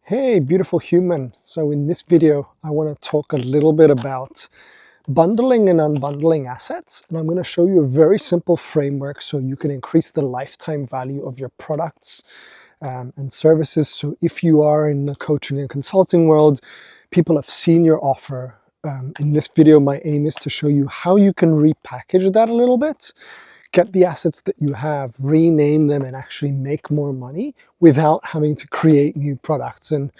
Hey, beautiful human. So in this video, I want to talk a little bit about bundling and unbundling assets. And I'm going to show you a very simple framework so you can increase the lifetime value of your products and services. So if you are in the coaching and consulting world, people have seen your offer. In this video, my aim is to show you how you can repackage that a little bit, get the assets that you have, rename them, and actually make more money without having to create new products. And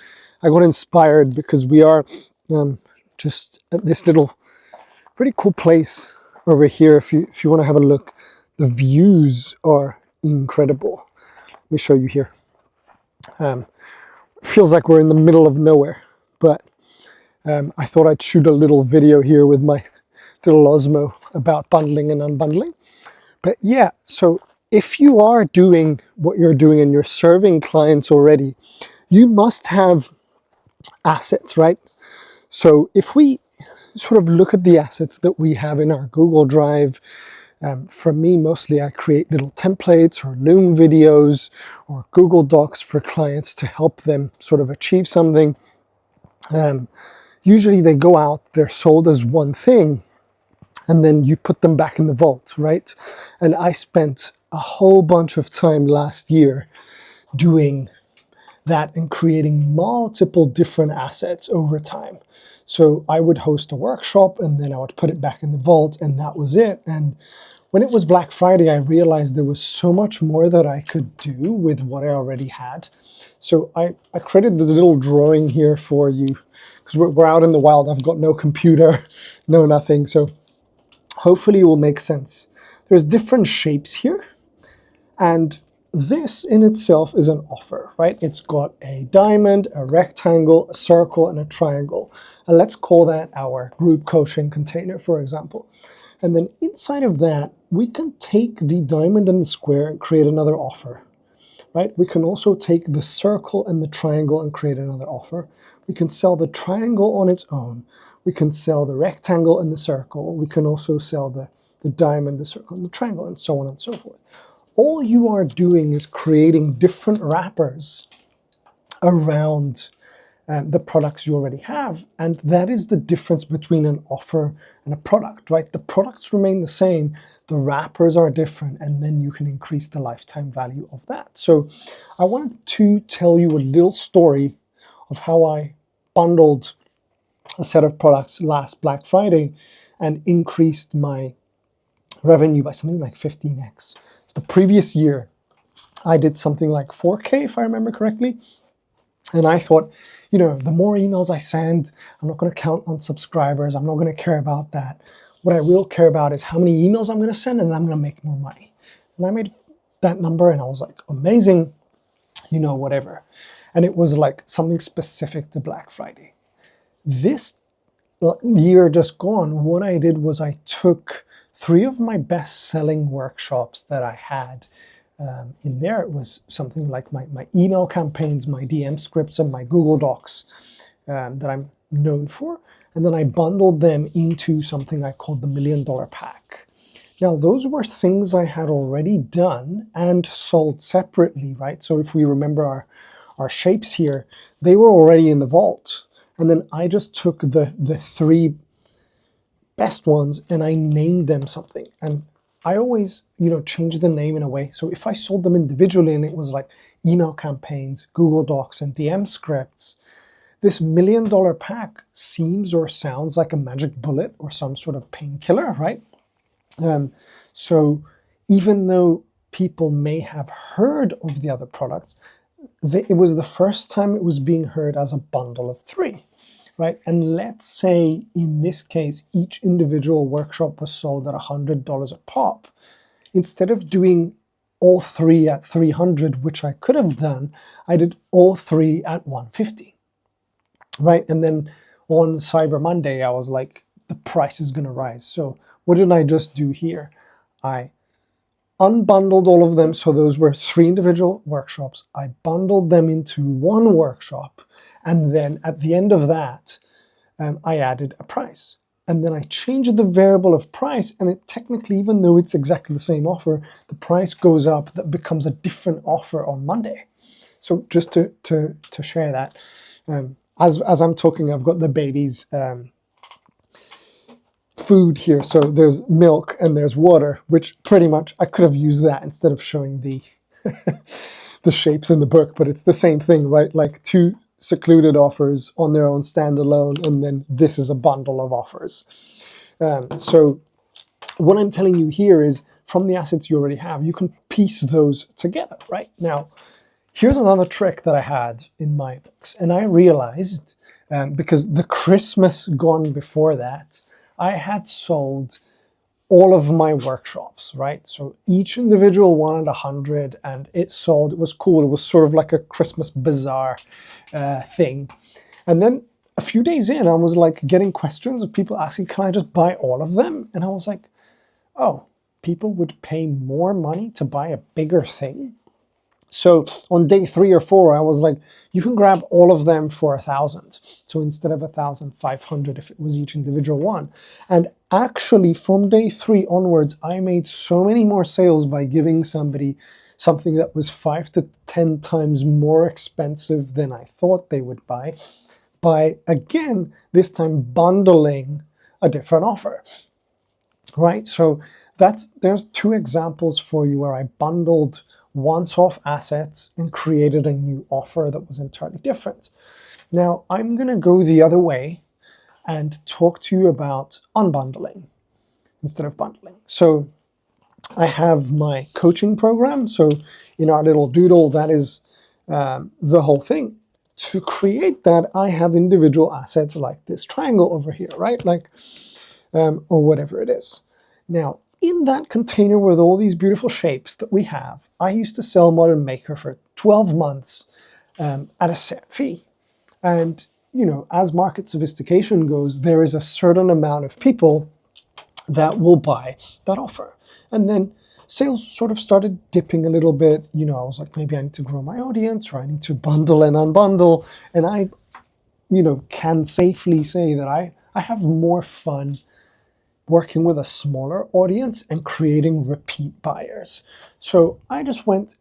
I got inspired because we are just at this little pretty cool place over here. If you want to have a look, the views are incredible. Let me show you here. Feels like we're in the middle of nowhere, but I thought I'd shoot a little video here with my little Osmo about bundling and unbundling. But yeah, so if you are doing what you're doing and you're serving clients already, you must have assets, right? So if we sort of look at the assets that we have in our Google Drive, for me, mostly I create little templates or Loom videos or Google Docs for clients to help them sort of achieve something. Usually they go out, they're sold as one thing, and then you put them back in the vault, right? And I spent a whole bunch of time last year doing that and creating multiple different assets over time. So I would host a workshop and then I would put it back in the vault, and that was it. And when it was Black Friday, I realized there was so much more that I could do with what I already had. So I created this little drawing here for you because we're out in the wild. I've got no computer, no nothing. So hopefully it will make sense. There's different shapes here, and this in itself is an offer, right? It's got a diamond, a rectangle, a circle, and a triangle. And let's call that our group coaching container, for example. And then inside of that, we can take the diamond and the square and create another offer, right? We can also take the circle and the triangle and create another offer. We can sell the triangle on its own. We can sell the rectangle and the circle. We can also sell the diamond, the circle, and the triangle, and so on and so forth. All you are doing is creating different wrappers around the products you already have. And that is the difference between an offer and a product, right? The products remain the same, the wrappers are different, and then you can increase the lifetime value of that. So I wanted to tell you a little story of how I bundled a set of products last Black Friday and increased my revenue by something like 15x. The previous year, I did something like 4K, if I remember correctly. And I thought, the more emails I send, I'm not going to count on subscribers. I'm not going to care about that. What I will care about is how many emails I'm going to send, and I'm going to make more money. And I made that number, and I was like, amazing, whatever. And it was like something specific to Black Friday. This year just gone, what I did was I took 3 of my best-selling workshops that I had. In there, it was something like my email campaigns, my DM scripts, and my Google Docs that I'm known for. And then I bundled them into something I called the $1 Million Pack. Now, those were things I had already done and sold separately, right? So if we remember our shapes here, they were already in the vault. And then I just took the 3 best ones and I named them something. And I always, change the name in a way. So if I sold them individually and it was like email campaigns, Google Docs, and DM scripts, this $1 Million Pack seems or sounds like a magic bullet or some sort of painkiller, right? So even though people may have heard of the other products, it was the first time it was being heard as a bundle of 3. Right? And let's say in this case, each individual workshop was sold at $100 a pop. Instead of doing all 3 at $300, which I could have done, I did all 3 at $150. Right? And then on Cyber Monday, I was like, the price is going to rise. So what did I just do here? I unbundled all of them. So those were 3 individual workshops. I bundled them into one workshop. And then at the end of that, I added a price. And then I changed the variable of price. And it technically, even though it's exactly the same offer, the price goes up. That becomes a different offer on Monday. So just to share that, as I'm talking, I've got the baby's food here. So there's milk and there's water, which pretty much I could have used that instead of showing the the shapes in the book, but it's the same thing, right? Like two secluded offers on their own standalone, and then this is a bundle of offers. So what I'm telling you here is from the assets you already have, you can piece those together, right? Now, here's another trick that I had in my books, and I realized, because the Christmas gone before that, I had sold all of my workshops, right? So each individual wanted 100, and it sold. It was cool. It was sort of like a Christmas bazaar thing. And then a few days in, I was like getting questions of people asking, can I just buy all of them? And I was like, oh, people would pay more money to buy a bigger thing. So on day 3 or 4, I was like, you can grab all of them for 1,000. So instead of 1,500, if it was each individual one. And actually from day 3 onwards, I made so many more sales by giving somebody something that was 5 to 10 times more expensive than I thought they would buy, by, again, this time bundling a different offer, right? So there's 2 examples for you where I bundled once-off assets and created a new offer that was entirely different. Now, I'm going to go the other way and talk to you about unbundling instead of bundling. So I have my coaching program. So in our little doodle, that is the whole thing. To create that, I have individual assets like this triangle over here, right? Like, or whatever it is. Now, in that container with all these beautiful shapes that we have, I used to sell Modern Maker for 12 months at a set fee. And, you know, as market sophistication goes, there is a certain amount of people that will buy that offer. And then sales sort of started dipping a little bit. You know, I was like, maybe I need to grow my audience, or I need to bundle and unbundle. And I, you know, can safely say that I have more fun working with a smaller audience and creating repeat buyers. So I just went,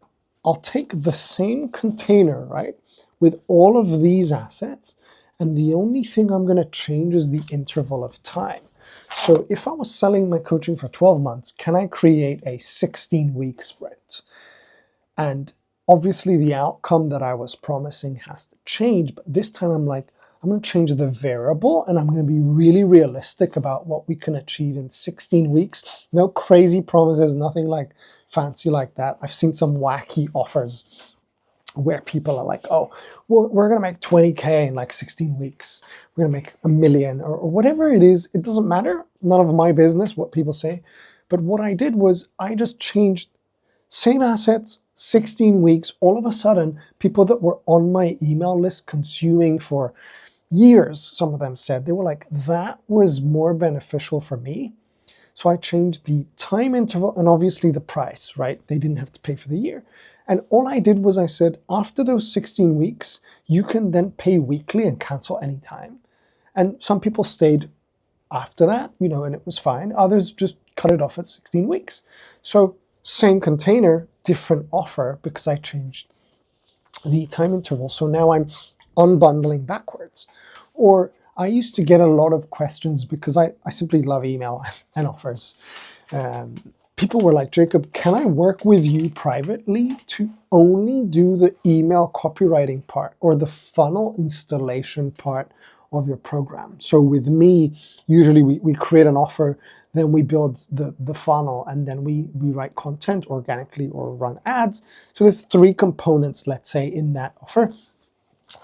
I'll take the same container, right, with all of these assets, and the only thing I'm going to change is the interval of time. So if I was selling my coaching for 12 months, can I create a 16-week sprint? And obviously the outcome that I was promising has to change, but this time I'm like, I'm going to change the variable, and I'm going to be really realistic about what we can achieve in 16 weeks. No crazy promises, nothing like fancy like that. I've seen some wacky offers where people are like, oh, well, we're going to make 20K in like 16 weeks. We're going to make $1 million or whatever it is. It doesn't matter. None of my business what people say. But what I did was I just changed same assets, 16 weeks. All of a sudden, people that were on my email list consuming for years, some of them said, they were like, that was more beneficial for me. So I changed the time interval and obviously the price, right? They didn't have to pay for the year. And all I did was I said, after those 16 weeks, you can then pay weekly and cancel anytime. And some people stayed after that, you know, and it was fine. Others just cut it off at 16 weeks. So same container, different offer, because I changed the time interval. So now I'm unbundling backwards. Or I used to get a lot of questions because I simply love email and offers. People were like, Jacob, can I work with you privately to only do the email copywriting part or the funnel installation part of your program? So with me, usually we create an offer, then we build the funnel, and then we write content organically or run ads. So there's 3 components, let's say, in that offer.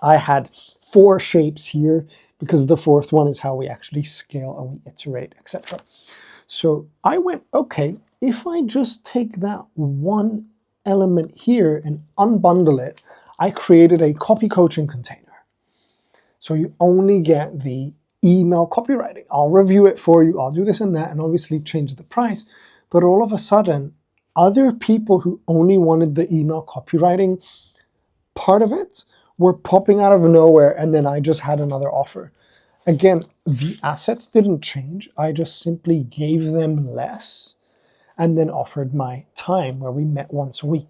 I had 4 shapes here because the 4th one is how we actually scale and we iterate, etc. So I went, okay, if I just take that one element here and unbundle it, I created a copy coaching container. So you only get the email copywriting. I'll review it for you. I'll do this and that, and obviously change the price. But all of a sudden, other people who only wanted the email copywriting part of it were popping out of nowhere, and then I just had another offer. Again, the assets didn't change. I just simply gave them less and then offered my time where we met once a week.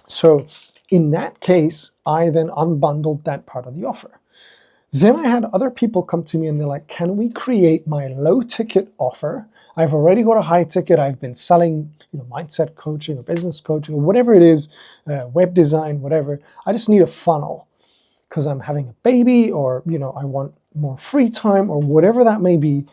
So In that case, I then unbundled that part of the offer. Then I had other people come to me and they're like, can we create my low ticket offer? I've already got a high ticket. I've been selling, mindset coaching or business coaching or whatever it is, web design, whatever. I just need a funnel because I'm having a baby, or, I want more free time, or whatever that may be.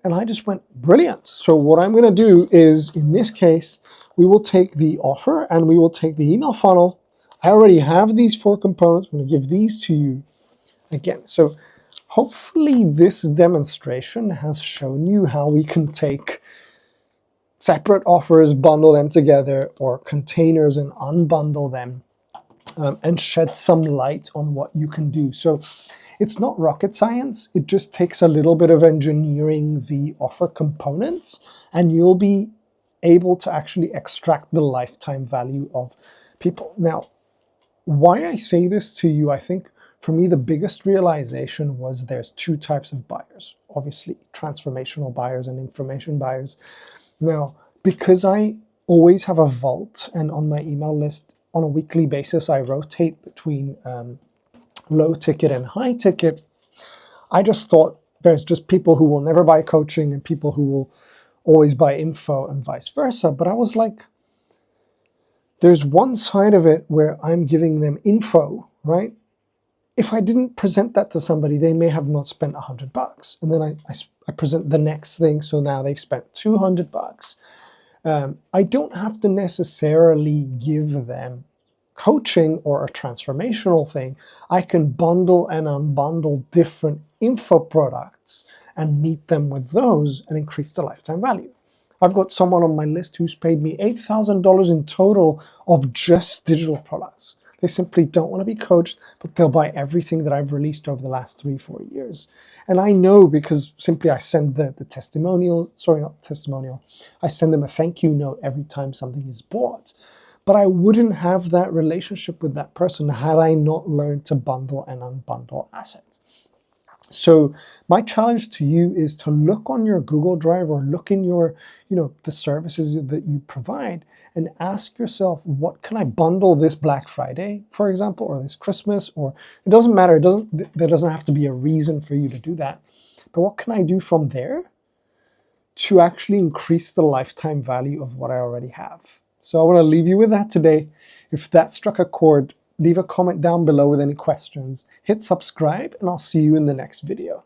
And I just went, brilliant. So what I'm going to do is, in this case, we will take the offer and we will take the email funnel. I already have these 4 components. I'm going to give these to you again. So hopefully this demonstration has shown you how we can take separate offers, bundle them together, or containers and unbundle them, and shed some light on what you can do. So it's not rocket science. It just takes a little bit of engineering the offer components, and you'll be able to actually extract the lifetime value of people. Now, why I say this to you, I think for me, the biggest realization was there's 2 types of buyers. Obviously, transformational buyers and information buyers. Now, because I always have a vault, and on my email list on a weekly basis, I rotate between low ticket and high ticket, I just thought there's just people who will never buy coaching and people who will always buy info and vice versa. But I was like, there's one side of it where I'm giving them info, right? If I didn't present that to somebody, they may have not spent $100. And then I present the next thing, so now they've spent $200. I don't have to necessarily give them coaching or a transformational thing. I can bundle and unbundle different info products and meet them with those and increase the lifetime value. I've got someone on my list who's paid me $8,000 in total of just digital products. They simply don't want to be coached, but they'll buy everything that I've released over the last 3-4 years. And I know because simply I send the testimonial, sorry, not testimonial, I send them a thank you note every time something is bought. But I wouldn't have that relationship with that person had I not learned to bundle and unbundle assets. So my challenge to you is to look on your Google Drive or look in your, the services that you provide and ask yourself, what can I bundle this Black Friday, for example, or this Christmas, or it doesn't matter. There doesn't have to be a reason for you to do that. But what can I do from there to actually increase the lifetime value of what I already have? So I want to leave you with that today. If that struck a chord, leave a comment down below with any questions. Hit subscribe, and I'll see you in the next video.